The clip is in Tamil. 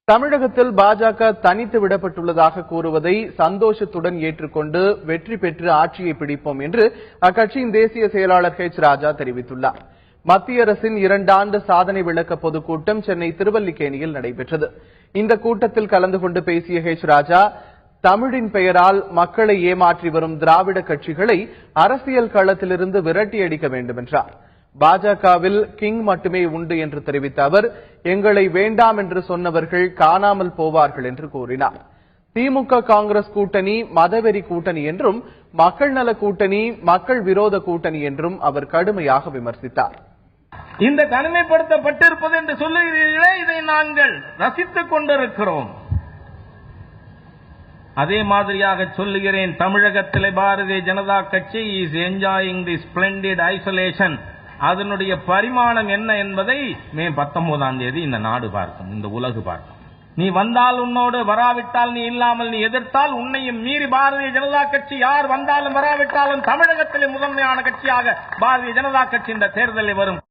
தமிழகத்தில் பாஜக தனித்து விடப்பட்டுள்ளதாக கூறுவதை சந்தோஷத்துடன் ஏற்றுக்கொண்டு வெற்றி பெற்று ஆட்சியை பிடிப்போம் என்று அக்கட்சியின் தேசிய செயலாளர் ஹெச் ராஜா தெரிவித்துள்ளார். மத்திய அரசின் 2 ஆண்டு சாதனை விளக்க பொதுக்கூட்டம் சென்னை திருவல்லிக்கேணியில் நடைபெற்றது. இந்த கூட்டத்தில் கலந்து கொண்டு பேசிய ஹெச் ராஜா, தமிழின் பெயரால் மக்களை ஏமாற்றி வரும் திராவிட கட்சிகளை அரசியல் களத்திலிருந்து விரட்டி அடிக்க வேண்டும் என்றார். பாஜகவில் கிங் மட்டுமே உண்டு என்று தெரிவித்த அவர், எங்களை வேண்டாம் என்று சொன்னவர்கள் காணாமல் போவார்கள் என்று கூறினார். திமுக காங்கிரஸ் கூட்டணி மதவெறி கூட்டணி என்றும், மக்கள் நல கூட்டணி மக்கள் விரோத கூட்டணி என்றும் அவர் கடுமையாக விமர்சித்தார். இந்த தனிமைப்படுத்தப்பட்டிருப்பது என்று சொல்லுகிறீர்களே, இதை நாங்கள் ரசித்துக் கொண்டிருக்கிறோம். அதே மாதிரியாக சொல்லுகிறேன், தமிழகத்திலே பாரதிய ஜனதா கட்சி is enjoying the splendid isolation. அதனுடைய பரிமாணம் என்ன என்பதை மே 19ஆம் தேதி இந்த நாடு பார்க்கும், இந்த உலகு பார்க்கும். நீ வந்தால் உன்னோடு, வராவிட்டால் நீ இல்லாமல், நீ எதிர்த்தால் உன்னையும் மீறி பாரதிய ஜனதா கட்சி யார் வந்தாலும் வராவிட்டாலும் தமிழகத்திலே முதன்மையான கட்சியாக பாரதிய ஜனதா கட்சி இந்த தேர்தலில் வரும்.